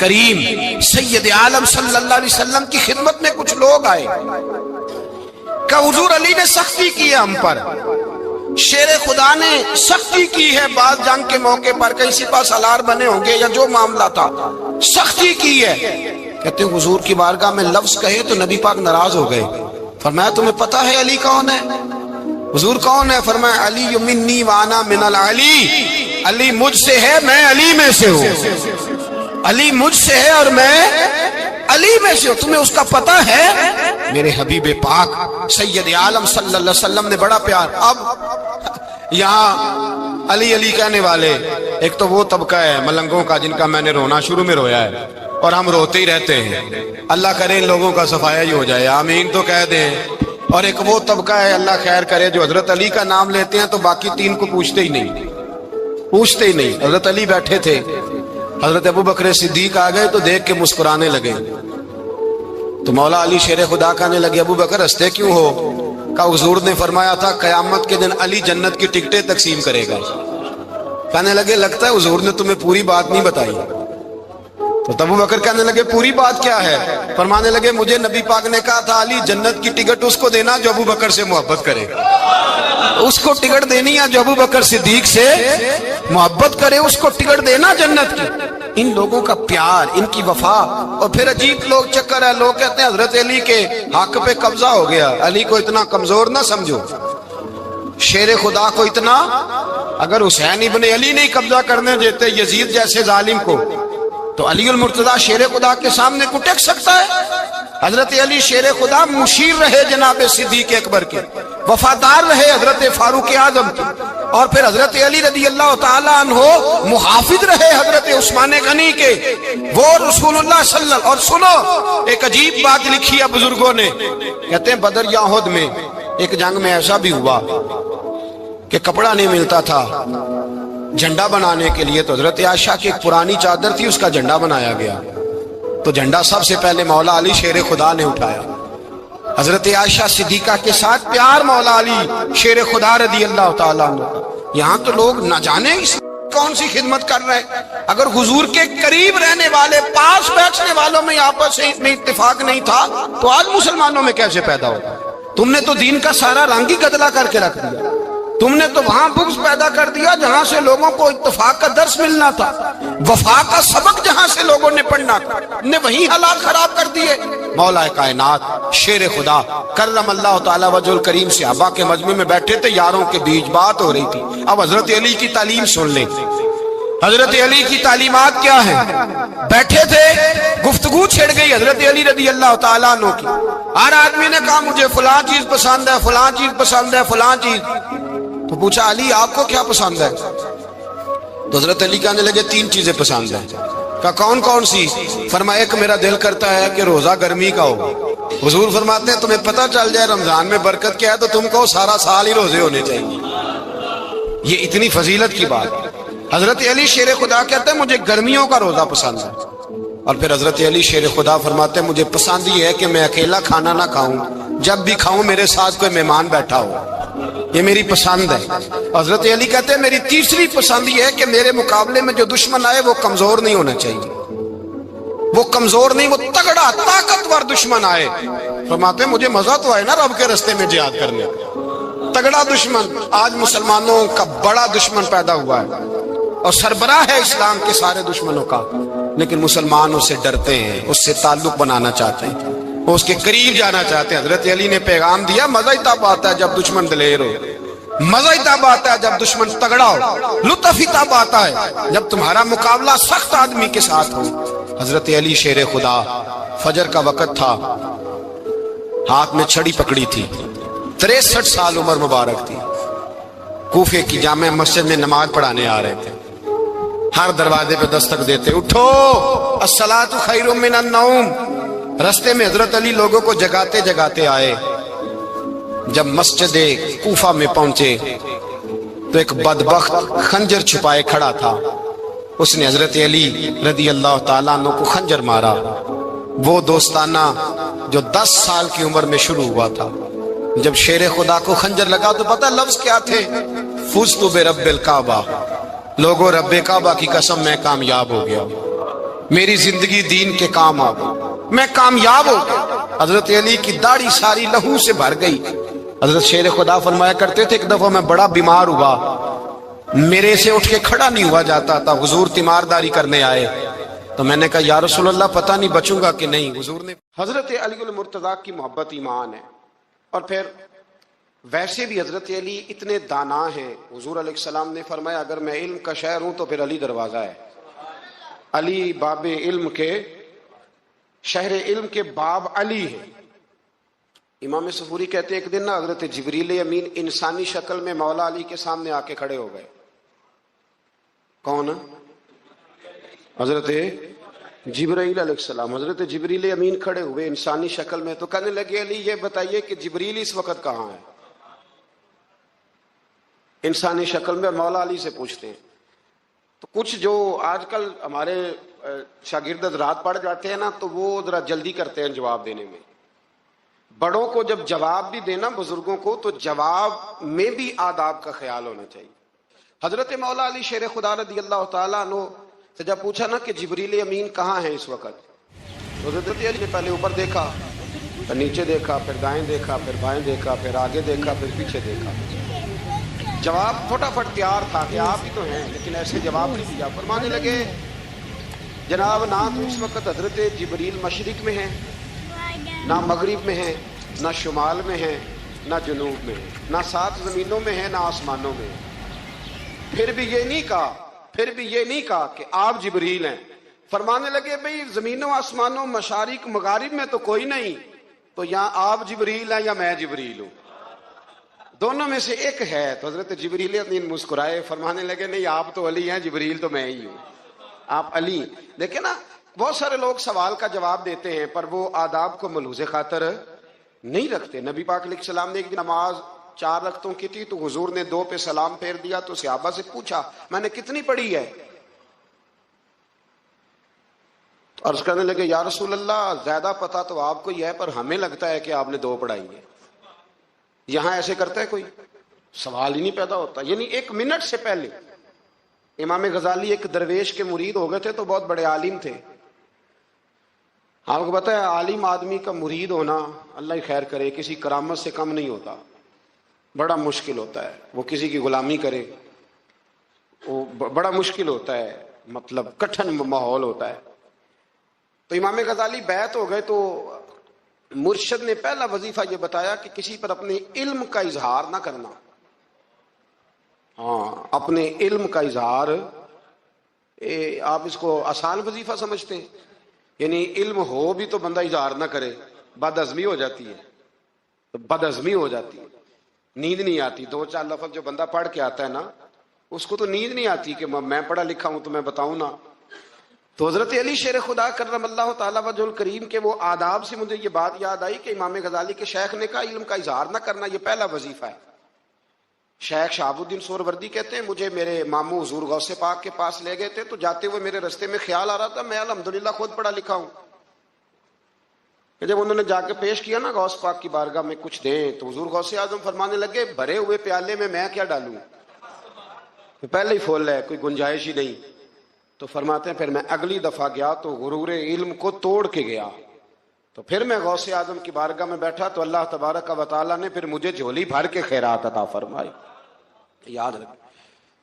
کریم سید عالم صلی اللہ علیہ وسلم کی خدمت میں کچھ لوگ آئے کہ حضور علی نے سختی کی ہے ہم پر، شیر خدا نے سختی کی ہے، بعض جنگ کے موقع پر کہیں سپہ سالار بنے ہوں گے یا جو معاملہ تھا، سختی کی ہے۔ کہتے ہیں حضور کی بارگاہ میں لفظ کہے تو نبی پاک ناراض ہو گئے۔ فرمایا تمہیں پتہ ہے علی کون ہے؟ حضور کون ہے؟ فرمایا علی منی وانا من العلی، علی مجھ سے ہے میں علی میں سے ہوں، علی مجھ سے ہے اور میں علی میں سے ہوں، تمہیں اس کا پتہ ہے؟ میرے حبیب پاک سید عالم صلی اللہ علیہ وسلم نے بڑا پیار۔ اب یہاں علی علی کہنے والے ایک تو وہ طبقہ ہے ملنگوں کا جن کا میں نے رونا شروع میں رویا ہے اور ہم روتے ہی رہتے ہیں، اللہ کرے ان لوگوں کا صفایا ہی ہو جائے، آمین تو کہہ دیں۔ اور ایک وہ طبقہ ہے اللہ خیر کرے جو حضرت علی کا نام لیتے ہیں تو باقی تین کو پوچھتے ہی نہیں، پوچھتے ہی نہیں۔ حضرت علی بیٹھے تھے، حضرت ابو بکر صدیق آ گئے تو دیکھ کے مسکرانے لگے، تو مولا علی شیر خدا کہنے لگے ابو بکر ہنستے کیوں ہو؟ کہ حضور نے فرمایا تھا قیامت کے دن علی جنت کی ٹکٹیں تقسیم کرے گا۔ کہنے لگے لگتا ہے حضور نے تمہیں پوری بات نہیں بتائی۔ تو ابو بکر کہنے لگے پوری بات کیا ہے؟ فرمانے لگے مجھے نبی پاک نے کہا تھا علی جنت کی ٹکٹ اس کو دینا جو ابو بکر سے محبت کرے، اس کو ٹکٹ دینی ہے جو ابو بکر صدیق سے محبت کرے، اس کو ٹکٹ دینا جنت کی۔ ان لوگوں کا پیار، ان کی وفا۔ اور پھر عجیب لوگ چکر ہے، لوگ کہتے ہیں حضرت علی کے حق پہ قبضہ ہو گیا، علی کو اتنا کمزور نہ سمجھو، شیر خدا کو اتنا، اگر حسین ابن علی نہیں قبضہ کرنے دیتے یزید جیسے ظالم کو تو علی المرتضی شیر خدا کے سامنے کو ٹک سکتا ہے؟ حضرت علی شیر خدا مشیر رہے جناب صدیق اکبر کے، وفادار رہے حضرت فاروق اعظم کے، اور پھر حضرت علی رضی اللہ تعالیٰ عنہ محافظ رہے حضرت عثمان غنی کے، وہ رسول اللہ صلی اللہ۔ اور سنو ایک عجیب بات لکھی ہے بزرگوں نے، کہتے ہیں بدر یا احد میں ایک جنگ میں ایسا بھی ہوا کہ کپڑا نہیں ملتا تھا جھنڈا بنانے کے لیے، تو حضرت عائشہ کی ایک پرانی چادر تھی، اس کا جھنڈا بنایا گیا، تو جھنڈا سب سے پہلے مولا علی شیر خدا نے اٹھایا۔ حضرت عائشہ صدیقہ کے ساتھ پیار مولا علی شیر خدا رضی اللہ تعالیٰ عنہ۔ یہاں تو لوگ نہ جانے کون سی خدمت کر رہے ہیں۔ اگر حضور کے قریب رہنے والے، پاس بیٹھنے والوں میں آپس میں اتفاق نہیں تھا تو آج مسلمانوں میں کیسے پیدا ہوگا؟ تم نے تو دین کا سارا رنگ ہی گدلا کر کے رکھ دیا، تم نے تو وہاں بغض پیدا کر دیا جہاں سے لوگوں کو اتفاق کا درس ملنا تھا، وفا کا سبق جہاں سے لوگوں نے پڑھنا تھا، نے وہی حالات خراب کر دیے۔ مولا کائنات شیر خدا کرم اللہ تعالیٰ وجہ الکریم صحابہ کے مجمع میں بیٹھے تھے، یاروں کے بیچ بات ہو رہی تھی۔ اب حضرت علی کی تعلیم سن لیں، حضرت علی کی تعلیمات کیا ہیں؟ بیٹھے تھے، گفتگو چھڑ گئی حضرت علی رضی اللہ تعالیٰ عنہ کی، ہر آدمی نے کہا مجھے فلاں چیز پسند ہے، فلاں چیز پسند ہے، فلاں چیز۔ تو پوچھا علی آپ کو کیا پسند ہے؟ تو حضرت علی کہنے لگے تین چیزیں پسند ہیں۔ کہا کون کون سی؟ فرمایا ایک میرا دل کرتا ہے کہ روزہ گرمی کا ہو۔ حضور فرماتے ہیں تمہیں پتہ چل جائے رمضان میں برکت کیا ہے تو تم کو سارا سال ہی روزے ہونے چاہیے، یہ اتنی فضیلت کی بات۔ حضرت علی شیر خدا کہتے ہیں مجھے گرمیوں کا روزہ پسند ہے، اور پھر حضرت علی شیر خدا فرماتے ہیں مجھے پسند یہ ہے کہ میں اکیلا کھانا نہ کھاؤں، جب بھی کھاؤں میرے ساتھ کوئی مہمان بیٹھا ہو، یہ میری پسند ہے۔ حضرت علی کہتے ہیں میری تیسری پسند یہ ہے کہ میرے مقابلے میں جو دشمن آئے وہ کمزور نہیں ہونا چاہیے، وہ کمزور نہیں، وہ تگڑا طاقتور دشمن آئے۔ فرماتے ہیں مجھے مزہ تو آئے نا رب کے رستے میں جہاد کرنے کا، تگڑا دشمن۔ آج مسلمانوں کا بڑا دشمن پیدا ہوا ہے اور سربراہ ہے اسلام کے سارے دشمنوں کا، لیکن مسلمان اس سے ڈرتے ہیں، اس سے تعلق بنانا چاہتے ہیں، وہ اس کے قریب جانا چاہتے ہیں۔ حضرت علی نے پیغام دیا مزہ ہی تب آتا ہے جب دشمن دلیر ہو، مزہ ہی تب آتا ہے جب دشمن تگڑا ہو، لطف ہی تب آتا ہے جب تمہارا مقابلہ سخت آدمی کے ساتھ ہو۔ حضرت علی شیر خدا، فجر کا وقت تھا، ہاتھ میں چھڑی پکڑی تھی، 63 سال عمر مبارک تھی، کوفے کی جامع مسجد میں نماز پڑھانے آ رہے تھے، ہر دروازے پہ دستک دیتے اٹھو الصلاۃ خیر من النوم۔ رستے میں حضرت علی لوگوں کو جگاتے جگاتے آئے، جب مسجد کوفہ میں پہنچے تو ایک بدبخت خنجر چھپائے کھڑا تھا، اس نے حضرت علی رضی اللہ تعالیٰ عنہ کو خنجر مارا۔ وہ دوستانہ جو 10 سال کی عمر میں شروع ہوا تھا، جب شیر خدا کو خنجر لگا تو پتہ لفظ کیا تھے؟ فزت برب الکعبہ، لوگوں رب کعبہ کی قسم میں کامیاب ہو گیا، میری زندگی دین کے کام آ گئی، میں کامیاب ہو گیا۔ حضرت علی کی داڑھی ساری لہو سے بھر گئی۔ حضرت شیر خدا فرمایا کرتے تھے ایک دفعہ میں بڑا بیمار ہوا، میرے سے اٹھ کے کھڑا نہیں ہوا جاتا تھا، حضور تیمارداری کرنے آئے تو میں نے کہا یا رسول اللہ پتہ نہیں بچوں گا کہ نہیں۔ حضور نے حضرت علی المرتضیٰ کی محبت ایمان ہے، اور پھر ویسے بھی حضرت علی اتنے دانا ہیں، حضور علیہ السلام نے فرمایا اگر میں علم کا شہر ہوں تو پھر علی دروازہ ہے۔ علی باب علم کے، شہر علم کے باب علی ہے۔ امام صفوری کہتے ہیں ایک دن نا حضرت جبریل امین انسانی شکل میں مولا علی کے سامنے آ کے کھڑے ہو گئے۔ کون؟ حضرت جبرائیل علیہ السلام۔ حضرت جبریل امین کھڑے ہوئے انسانی شکل میں، تو کہنے لگے علی یہ بتائیے کہ جبریل اس وقت کہاں ہے؟ انسانی شکل میں، اور مولا علی سے پوچھتے ہیں۔ تو کچھ جو آج کل ہمارے شاگرد حضرات پڑھ جاتے ہیں نا تو وہ ذرا جلدی کرتے ہیں جواب دینے میں۔ بڑوں کو جب جواب بھی دینا بزرگوں کو تو جواب میں بھی آداب کا خیال ہونا چاہیے۔ حضرت مولا علی شیر خدا رضی اللہ تعالیٰ عنہ سے جب پوچھا نا کہ جبریل امین کہاں ہے اس وقت، تو حضرت علی نے پہلے اوپر دیکھا، پھر نیچے دیکھا، پھر دائیں دیکھا، پھر بائیں دیکھا، پھر آگے دیکھا، پھر پیچھے دیکھا۔ جواب فٹافٹ تیار تھا کہ آپ ہی تو ہیں، لیکن ایسے جواب نہیں دیا۔ فرمانے لگے جناب نہ تو اس وقت حضرت جبریل مشرق میں ہیں، نہ مغرب میں ہیں، نہ شمال میں ہیں، نہ جنوب میں ہیں، نہ سات زمینوں میں ہیں، نہ آسمانوں میں ہیں۔ پھر بھی یہ نہیں کہا کہ آپ جبریل ہیں۔ فرمانے لگے بھئی زمینوں آسمانوں مشارق مغارب میں تو کوئی نہیں، تو یہاں آپ جبریل ہیں یا میں جبریل ہوں؟ دونوں میں سے ایک ہے۔ تو حضرت جبریل امین مسکرائے، فرمانے لگے نہیں آپ تو علی ہیں، جبریل تو میں ہی ہوں، آپ علی۔ دیکھیں نا بہت سارے لوگ سوال کا جواب دیتے ہیں پر وہ آداب کو ملحوظ خاطر نہیں رکھتے۔ نبی پاک علیہ السلام نے ایک دن نماز 4 رکعتوں کی تھی تو حضور نے 2 پہ سلام پھیر دیا، تو صحابہ سے پوچھا میں نے کتنی پڑھی ہے؟ تو عرض کرنے لگے یا رسول اللہ زیادہ پتہ تو آپ کو ہی ہے پر ہمیں لگتا ہے کہ آپ نے 2 پڑھائی ہے۔ یہاں ایسے کرتا ہے کوئی؟ سوال ہی نہیں پیدا ہوتا۔ یعنی 1 منٹ سے پہلے امام غزالی ایک درویش کے مرید ہو گئے تھے تو بہت بڑے عالم تھے۔ آپ کو پتہ ہے عالم آدمی کا مرید ہونا اللہ ہی خیر کرے کسی کرامت سے کم نہیں ہوتا، بڑا مشکل ہوتا ہے۔ وہ کسی کی غلامی کرے وہ بڑا مشکل ہوتا ہے، مطلب کٹھن ماحول ہوتا ہے۔ تو امام غزالی بیعت ہو گئے تو مرشد نے پہلا وظیفہ یہ بتایا کہ کسی پر اپنے علم کا اظہار نہ کرنا۔ اپنے علم کا اظہار، آپ اس کو آسان وظیفہ سمجھتے ہیں؟ یعنی علم ہو بھی تو بندہ اظہار نہ کرے، بد ہضمی ہو جاتی ہے، نیند نہیں آتی۔ 2-4 لفظ جو بندہ پڑھ کے آتا ہے نا اس کو تو نیند نہیں آتی کہ میں پڑھا لکھا ہوں تو میں بتاؤں نا۔ تو حضرت علی شیر خدا کرم اللہ تعالیٰ وجہ الکریم کے وہ آداب سے مجھے یہ بات یاد آئی کہ امام غزالی کے شیخ نے کہا علم کا اظہار نہ کرنا یہ پہلا وظیفہ ہے۔ شیخ شہاب الدین سہروردی کہتے ہیں مجھے میرے ماموں حضور غوث پاک کے پاس لے گئے تھے تو جاتے ہوئے میرے رستے میں خیال آ رہا تھا میں الحمدللہ خود پڑھا لکھا ہوں، کہ جب انہوں نے جا کے پیش کیا نا غوث پاک کی بارگاہ میں کچھ دیں تو حضور غوث اعظم فرمانے لگے بھرے ہوئے پیالے میں کیا ڈالوں، پہلے ہی فول ہے کوئی گنجائش ہی نہیں۔ تو فرماتے ہیں پھر میں اگلی دفعہ گیا تو غرور علم کو توڑ کے گیا، تو پھر میں غوث اعظم کی بارگاہ میں بیٹھا تو اللہ تبارک و تعالیٰ نے پھر مجھے جھولی بھر کے خیرات عطا فرمائی۔ یاد رکھ،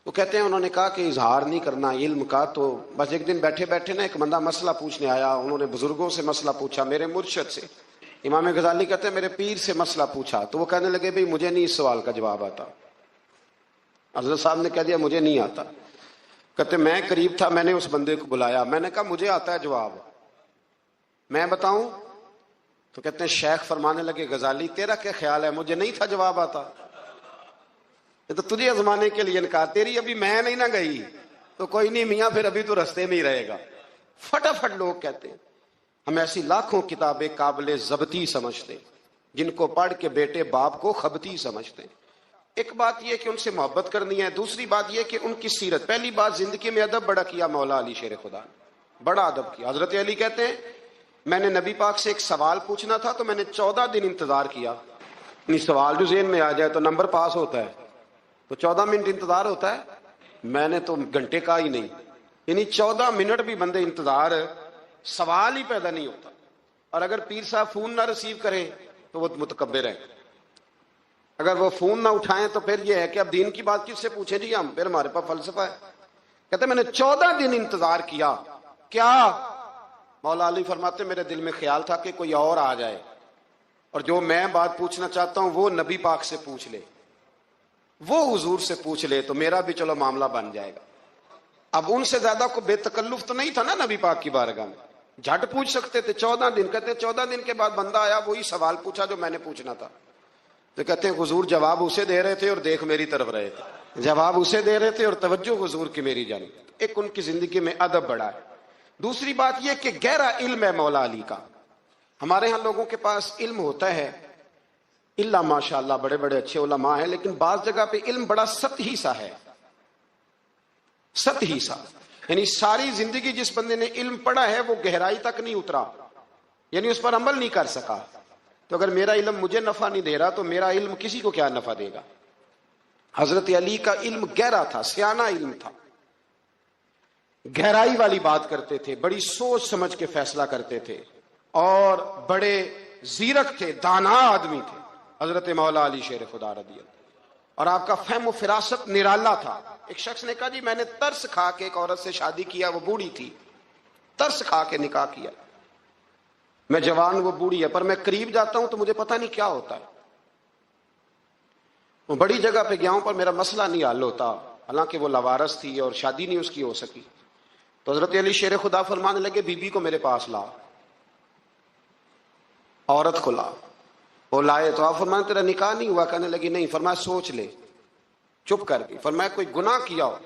وہ کہتے ہیں انہوں نے کہا کہ اظہار نہیں کرنا علم کا۔ تو بس ایک دن بیٹھے بیٹھے نا ایک بندہ مسئلہ پوچھنے آیا، انہوں نے بزرگوں سے مسئلہ پوچھا، میرے مرشد سے، امام غزالی کہتے ہیں میرے پیر سے مسئلہ پوچھا، تو وہ کہنے لگے بھئی مجھے نہیں اس سوال کا جواب آتا۔ حضرت صاحب نے کہہ دیا مجھے نہیں آتا۔ کہتے میں قریب تھا، میں نے اس بندے کو بلایا، میں نے کہا مجھے آتا ہے جواب، میں بتاؤں؟ تو کہتے ہیں شیخ فرمانے لگے غزالی تیرا کیا خیال ہے مجھے نہیں تھا جواب آتا؟ یہ تو تجھے آزمانے کے لیے انکار، تیری ابھی میں نہیں نہ گئی تو کوئی نہیں میاں پھر ابھی تو رستے میں ہی رہے گا۔ فٹافٹ لوگ کہتے ہیں ہم ایسی لاکھوں کتابیں قابل ضبطی سمجھتے ہیں جن کو پڑھ کے بیٹے باپ کو خبتی سمجھتے ہیں۔ ایک بات یہ کہ ان سے محبت کرنی ہے، دوسری بات یہ کہ ان کی سیرت، پہلی بات زندگی میں ادب بڑا کیا مولا علی شیر خدا نے، بڑا ادب کیا۔ حضرت علی کہتے ہیں میں نے نبی پاک سے ایک سوال پوچھنا تھا تو میں نے 14 دن انتظار کیا، سوال جو ذہن میں آ جائے تو نمبر پاس ہوتا ہے تو 14 منٹ انتظار ہوتا ہے میں نے تو گھنٹے کا ہی نہیں، یعنی 14 منٹ بھی بندے انتظار، سوال ہی پیدا نہیں ہوتا. اور اگر پیر صاحب فون نہ ریسیو کریں تو وہ متکبر ہیں، اگر وہ فون نہ اٹھائیں تو پھر یہ ہے کہ اب دین کی بات کس سے پوچھیں جی ہم، پھر ہمارے پاس فلسفہ ہے. کہتے میں نے 14 دن انتظار کیا. کیا؟ مولا علی فرماتے میرے دل میں خیال تھا کہ کوئی اور آ جائے اور جو میں بات پوچھنا چاہتا ہوں وہ نبی پاک سے پوچھ لے، وہ حضور سے پوچھ لے تو میرا بھی چلو معاملہ بن جائے گا. اب ان سے زیادہ کو بے تکلف تو نہیں تھا نا نبی پاک کی بارگاہ میں، جھٹ پوچھ سکتے تھے. 14 دن کہتے 14 دن کے بعد بندہ آیا، وہی سوال پوچھا جو میں نے پوچھنا تھا. تو کہتے ہیں حضور جواب اسے دے رہے تھے اور دیکھ میری طرف رہے تھے، جواب اسے دے رہے تھے اور توجہ حضور کی میری جانب. ایک ان کی زندگی میں ادب بڑا ہے. دوسری بات یہ کہ گہرا علم ہے مولا علی کا. ہمارے ہاں لوگوں کے پاس علم ہوتا ہے اللہ ماشاء اللہ بڑے بڑے اچھے علماء ہیں، لیکن بعض جگہ پہ علم بڑا سطحی سا ہے، سطحی سا. یعنی ساری زندگی جس بندے نے علم پڑھا ہے وہ گہرائی تک نہیں اترا، یعنی اس پر عمل نہیں کر سکا. تو اگر میرا علم مجھے نفع نہیں دے رہا تو میرا علم کسی کو کیا نفع دے گا. حضرت علی کا علم گہرا تھا، سیانہ علم تھا، گہرائی والی بات کرتے تھے، بڑی سوچ سمجھ کے فیصلہ کرتے تھے اور بڑے زیرک تھے، دانا آدمی تھے حضرت مولا علی شیر خدا رضی اللہ. اور آپ کا فہم و فراست نرالا تھا. ایک شخص نے کہا جی میں نے ترس کھا کے ایک عورت سے شادی کیا، وہ بوڑھی تھی، ترس کھا کے نکاح کیا. میں جوان، وہ بوڑھی ہے، پر میں قریب جاتا ہوں تو مجھے پتہ نہیں کیا ہوتا ہے. وہ بڑی جگہ پہ گیا ہوں پر میرا مسئلہ نہیں حل ہوتا، حالانکہ وہ لاوارث تھی اور شادی نہیں اس کی ہو سکی. تو حضرت علی شیر خدا فرمانے لگے بی بی کو میرے پاس لا، عورت کو لا. وہ لائے تو آپ فرمانے تیرا نکاح نہیں ہوا؟ کہنے لگی نہیں. فرمایا سوچ لے. چپ کر گئی. فرمایا کوئی گناہ کیا ہو؟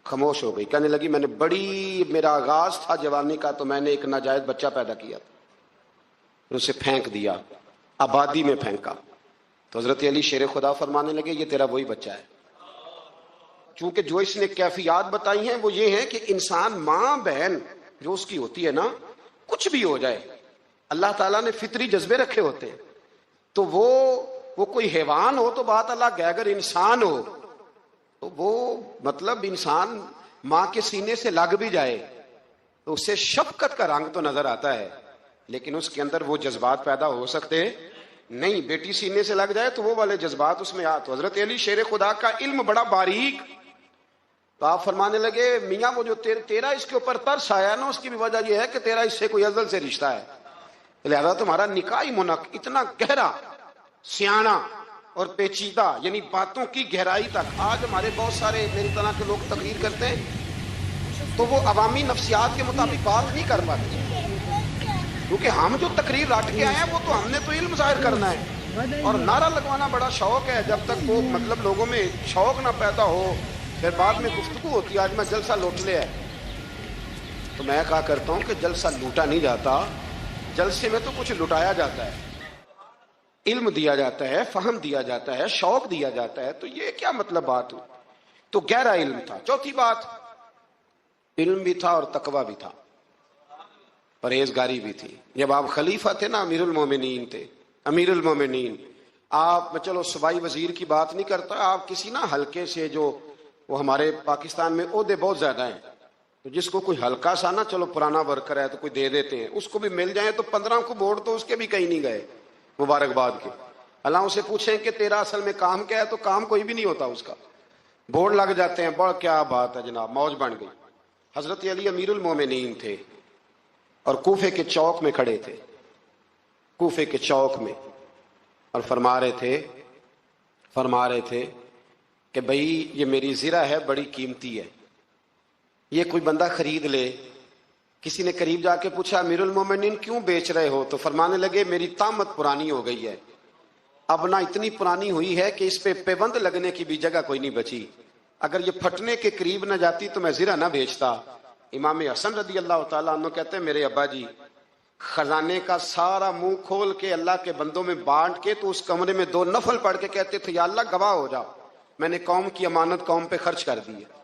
خاموش ہو گئی. کہنے لگی میں نے میرا آغاز تھا جوانی کا تو میں نے ایک ناجائز بچہ پیدا کیا تھا، اسے پھینک دیا، آبادی میں پھینکا. تو حضرت علی شیر خدا فرمانے لگے یہ تیرا وہی بچہ ہے. چونکہ جو اس نے کیفیات بتائی ہیں وہ یہ ہے کہ انسان ماں بہن جو اس کی ہوتی ہے نا، کچھ بھی ہو جائے اللہ تعالیٰ نے فطری جذبے رکھے ہوتے ہیں. تو وہ کوئی حیوان ہو تو بات الگ ہے، اگر انسان ہو تو وہ مطلب انسان ماں کے سینے سے لگ بھی جائے تو اس سے شفقت کا رنگ تو نظر آتا ہے، لیکن اس کے اندر وہ جذبات پیدا ہو سکتے نہیں. بیٹی سینے سے لگ جائے تو وہ والے جذبات اس میں آ. تو حضرت علی شیر خدا کا علم بڑا باریک. تو آپ فرمانے لگے میاں وہ جو تیرا اس کے اوپر ترس آیا نا، اس کی بھی وجہ یہ ہے کہ تیرا اس سے کوئی ازل سے رشتہ ہے، لہذا تمہارا نکاح منعقد. اتنا گہرا، سیاںہ اور پیچیدہ، یعنی باتوں کی گہرائی تک. آج ہمارے بہت سارے میری طرح کے لوگ تقریر کرتے ہیں تو وہ عوامی نفسیات کے مطابق بات نہیں کر پاتے، کیونکہ ہم جو تقریر رٹ کے آئے ہیں وہ تو ہم نے تو علم ظاہر کرنا ہے. اور نعرہ لگوانا بڑا شوق ہے، جب تک وہ مطلب لوگوں میں شوق نہ پیدا ہو پھر بعد میں گفتگو ہوتی ہے. آج میں جلسہ لوٹ لیا ہے تو میں کہا کرتا ہوں کہ جلسہ لوٹا نہیں جاتا، جلسے میں تو کچھ لٹایا جاتا ہے، علم دیا جاتا ہے، فہم دیا جاتا ہے، شوق دیا جاتا ہے. تو یہ کیا مطلب بات ہوئی؟ تو گہرا علم تھا. چوتھی بات، علم بھی تھا اور تقوی بھی تھا، پرہیزگاری بھی تھی. جب آپ خلیفہ تھے نا، امیر المومنین تھے، امیر المومنین. آپ میں چلو صوبائی وزیر کی بات نہیں کرتا، آپ کسی نا ہلکے سے، جو وہ ہمارے پاکستان میں عہدے بہت زیادہ ہیں، تو جس کو کوئی ہلکا سا نا چلو پرانا ورکر ہے تو کوئی دے دیتے ہیں، اس کو بھی مل جائیں تو 15 کو ووٹ تو اس کے بھی کہیں نہیں گئے مبارکباد کے. اللہ اسے پوچھیں کہ تیرا اصل میں کام کیا ہے تو کام کوئی بھی نہیں ہوتا اس کا، بورڈ لگ جاتے ہیں. بڑا کیا بات ہے جناب، موج بن گئی. حضرت علی امیر المومنین تھے اور کوفے کے چوک میں کھڑے تھے، کوفے کے چوک میں، اور فرما رہے تھے کہ بھئی یہ میری زرہ ہے، بڑی قیمتی ہے، یہ کوئی بندہ خرید لے. کسی نے قریب جا کے پوچھا امیر المومنین کیوں بیچ رہے ہو؟ تو فرمانے لگے میری طامت پرانی ہو گئی ہے، اب نہ اتنی پرانی ہوئی ہے کہ اس پہ پیوند لگنے کی بھی جگہ کوئی نہیں بچی، اگر یہ پھٹنے کے قریب نہ جاتی تو میں زرہ نہ بیچتا. امام حسن رضی اللہ تعالیٰ عنہ کہتے ہیں میرے ابا جی خزانے کا سارا منہ کھول کے اللہ کے بندوں میں بانٹ کے تو اس کمرے میں 2 نفل پڑھ کے کہتے تھے یا اللہ گواہ ہو جا، میں نے قوم کی امانت قوم پہ خرچ کر دی ہے.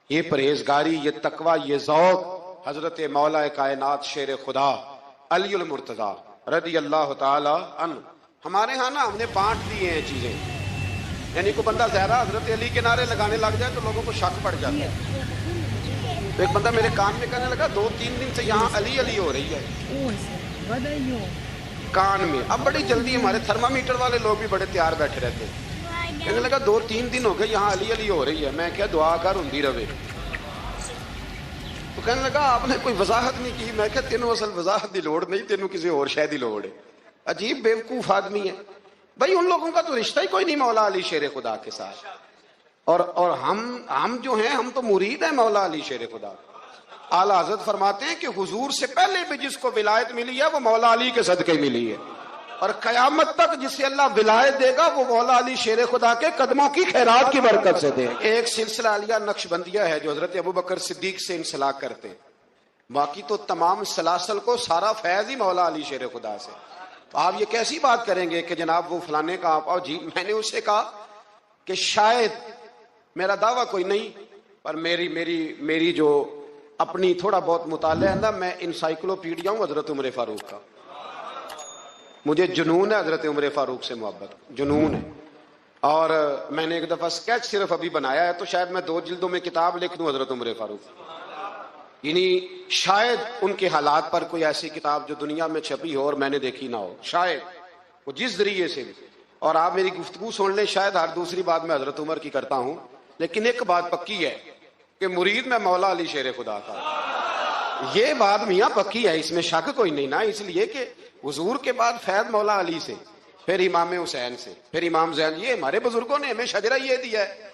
یہ پرہیزگاری، یہ تقوی، یہ ذوق حضرت مولا کائنات شیر خدا علی المرتضیٰ رضی اللہ تعالی عنہ. ہمارے ہاں نا ہم نے بانٹ دی ہیں چیزیں، یعنی کوئی بندہ زہرا حضرت علی کے نعرے لگانے لگ جائے تو لوگوں کو شک پڑ جاتا ہے. تو ایک بندہ میرے کان میں کہنے لگا 2-3 دن سے یہاں علی علی ہو رہی ہے کان میں. اب بڑی جلدی ہمارے تھرمامیٹر والے لوگ بھی بڑے تیار بیٹھے رہتے ہیں. کہنے لگا 2-3 دن ہو گئے یہاں علی علی ہو رہی ہے. میں کیا دعا کر ہوندی رہے. تو کہنے لگا آپ نے کوئی وضاحت نہیں کی. میں کہا تینوں اصل وضاحت دی لوڑ نہیں, تینوں کسی اور شے دی لوڑ ہے. عجیب بیوقوف آدمی ہے بھائی. ان لوگوں کا تو رشتہ ہی کوئی نہیں مولا علی شیر خدا کے ساتھ. اور ہم جو ہیں ہم تو مرید ہیں مولا علی شیر خدا. اعلیٰ حضرت فرماتے ہیں کہ حضور سے پہلے بھی جس کو ولایت ملی ہے وہ مولا علی کے صدقے ملی ہے, اور قیامت تک جسے اللہ ولایت دے گا وہ مولا علی شیر خدا کے قدموں کی خیرات کی برکت سے دے. ایک سلسلہ علیہ نقشبندیہ ہے جو حضرت ابوبکر صدیق سے انسلاک کرتے, باقی تو تمام سلاسل کو سارا فیض ہی مولا علی شیر خدا سے. تو آپ یہ کیسی بات کریں گے کہ جناب وہ فلانے کا آپ آؤ جی. میں نے اس سے کہا کہ شاید میرا دعویٰ کوئی نہیں, پر میری جو اپنی تھوڑا بہت مطالعہ ہے نا, میں انسائکلوپیڈیا ہوں حضرت عمر فاروق کا. مجھے جنون ہے حضرت عمر فاروق سے محبت, جنون ہے. اور میں نے ایک دفعہ اسکیچ صرف ابھی بنایا ہے, تو شاید میں 2 جلدوں میں کتاب لکھ دوں حضرت عمر فاروق. یعنی شاید ان کے حالات پر کوئی ایسی کتاب جو دنیا میں چھپی ہو اور میں نے دیکھی نہ ہو, شاید وہ جس ذریعے سے بھی. اور آپ میری گفتگو سن لیں, شاید ہر دوسری بات میں حضرت عمر کی کرتا ہوں, لیکن ایک بات پکی ہے کہ مرید میں مولا علی شیر خدا کا. یہ بات میاں پکی ہے, اس میں شک کوئی نہیں نا. اس لیے کہ حضور کے بعد فیض مولا علی سے, پھر امام حسین سے, پھر امام زین. یہ ہمارے بزرگوں نے ہمیں شجرہ یہ دیا ہے.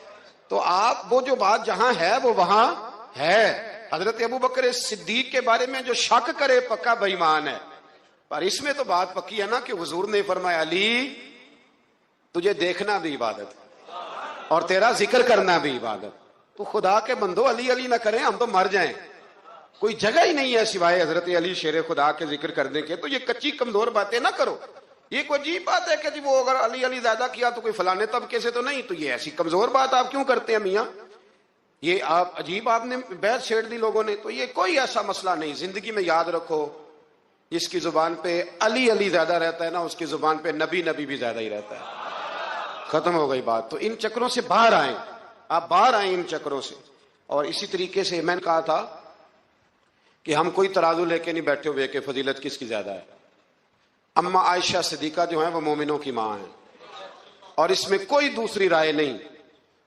تو آپ وہ جو بات جہاں ہے وہ وہاں ہے. حضرت ابوبکر صدیق کے بارے میں جو شک کرے پکا بے ایمان ہے. پر اس میں تو بات پکی ہے نا کہ حضور نے فرمایا علی تجھے دیکھنا بھی عبادت اور تیرا ذکر کرنا بھی عبادت. تو خدا کے بندو علی علی نہ کریں, ہم تو مر جائیں. کوئی جگہ ہی نہیں ہے سوائے حضرت علی شیر خدا کے ذکر کرنے کے. تو یہ کچی کمزور باتیں نہ کرو. یہ کوئی عجیب بات ہے کہ جی وہ اگر علی علی زیادہ کیا تو کوئی فلانے طبقے سے تو نہیں. تو یہ ایسی کمزور بات آپ کیوں کرتے ہیں میاں؟ یہ آپ عجیب, آپ نے بحث چھیڑ دی لوگوں نے. تو یہ کوئی ایسا مسئلہ نہیں. زندگی میں یاد رکھو, جس کی زبان پہ علی علی زیادہ رہتا ہے نا, اس کی زبان پہ نبی نبی بھی زیادہ ہی رہتا ہے. ختم ہو گئی بات. تو ان چکروں سے باہر آئیں, آپ باہر آئیں ان چکروں سے. اور اسی طریقے سے میں نے کہا تھا کہ ہم کوئی ترازو لے کے نہیں بیٹھے ہوئے کہ فضیلت کس کی زیادہ ہے. اما عائشہ صدیقہ جو ہیں وہ مومنوں کی ماں ہیں, اور اس میں کوئی دوسری رائے نہیں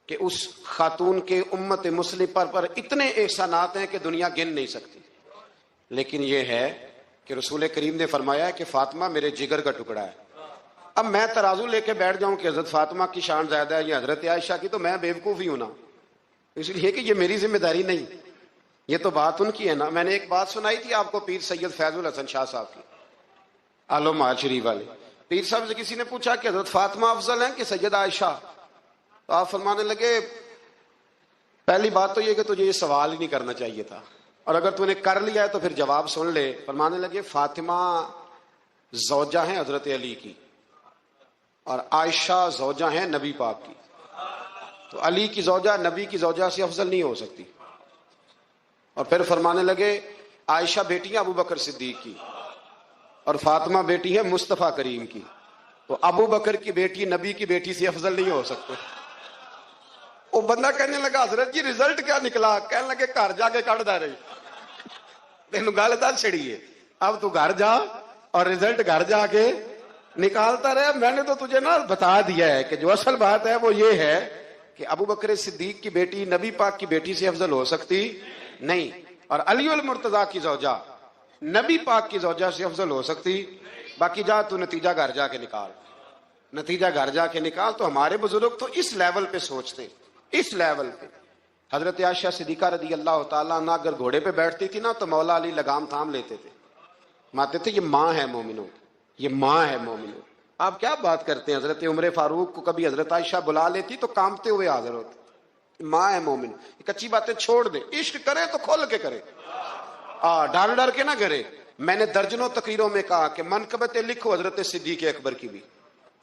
کہ اس خاتون کے امت مسلم پر اتنے احسانات ہیں کہ دنیا گن نہیں سکتی. لیکن یہ ہے کہ رسول کریم نے فرمایا ہے کہ فاطمہ میرے جگر کا ٹکڑا ہے. اب میں ترازو لے کے بیٹھ جاؤں کہ حضرت فاطمہ کی شان زیادہ ہے یا حضرت عائشہ کی, تو میں بیوقوف ہی ہوں نا. اس لیے کہ یہ میری ذمہ داری نہیں, یہ تو بات ان کی ہے نا. میں نے ایک بات سنائی تھی آپ کو پیر سید فیض الحسن شاہ صاحب کی, عالم مال شریف والے. پیر صاحب سے کسی نے پوچھا کہ حضرت فاطمہ افضل ہیں کہ سیدہ عائشہ؟ تو آپ فرمانے لگے پہلی بات تو یہ کہ تجھے یہ سوال ہی نہیں کرنا چاہیے تھا, اور اگر تو نے کر لیا ہے تو پھر جواب سن لے. فرمانے لگے فاطمہ زوجہ ہیں حضرت علی کی, اور عائشہ زوجہ ہیں نبی پاک کی. تو علی کی زوجہ نبی کی زوجہ سے افضل نہیں ہو سکتی. اور پھر فرمانے لگے عائشہ بیٹی ہے ابو بکر صدیق کی, اور فاطمہ بیٹی ہے مصطفیٰ کریم کی. تو ابو بکر کی بیٹی نبی کی بیٹی سے افضل نہیں ہو سکتے. وہ بندہ کہنے لگا حضرت جی رزلٹ کیا نکلا؟ کہنے لگے گھر جا کے کٹ دے رہی تینوں گل دل چھڑی ہے, اب تو گھر جا اور رزلٹ گھر جا کے نکالتا رہے. میں نے تو تجھے نا بتا دیا ہے کہ جو اصل بات ہے وہ یہ ہے کہ ابو بکر صدیق کی بیٹی نبی پاک کی بیٹی سے افضل ہو سکتی نہیں, اور علی المرتضیٰ کی زوجہ نبی پاک کی زوجہ سے افضل ہو سکتی. باقی جا تو نتیجہ گھر جا کے نکال, نتیجہ گھر جا کے نکال. تو ہمارے بزرگ تو اس لیول پہ سوچتے, اس لیول پہ. حضرت عائشہ صدیقہ رضی اللہ تعالیٰ عنہ اگر گھوڑے پہ بیٹھتی تھی نا تو مولا علی لگام تھام لیتے تھے, ماتے تھے یہ ماں ہے مومنوں, یہ ماں ہے مومنوں. آپ کیا بات کرتے ہیں؟ حضرت عمر فاروق کو کبھی حضرت عائشہ بلا لیتی تو کانپتے ہوئے حاضر ہوتے. ماں ہے مومن. کچی باتیں چھوڑ دے, عشق کرے تو کھول کے کرے, ڈر ڈر کے نہ کرے. میں نے درجنوں تقریروں میں کہا کہ منقبتیں لکھو حضرت صدیق اکبر کی بھی,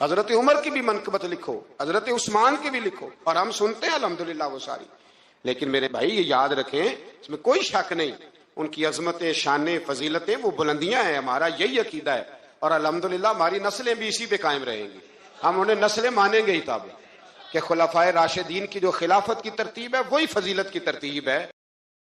حضرت عمر کی بھی منقبت لکھو, حضرت عثمان کی بھی لکھو, اور ہم سنتے ہیں الحمدللہ وہ ساری. لیکن میرے بھائی یہ یاد رکھیں, اس میں کوئی شک نہیں, ان کی عظمتیں, شانیں, فضیلتیں وہ بلندیاں ہیں. ہمارا یہی عقیدہ ہے, اور الحمدللہ ہماری نسلیں بھی اسی پہ قائم رہیں گی. ہم انہیں نسلیں مانیں گے ہی. تب کہ خلفائے راشدین کی جو خلافت کی ترتیب ہے وہی فضیلت کی ترتیب ہے.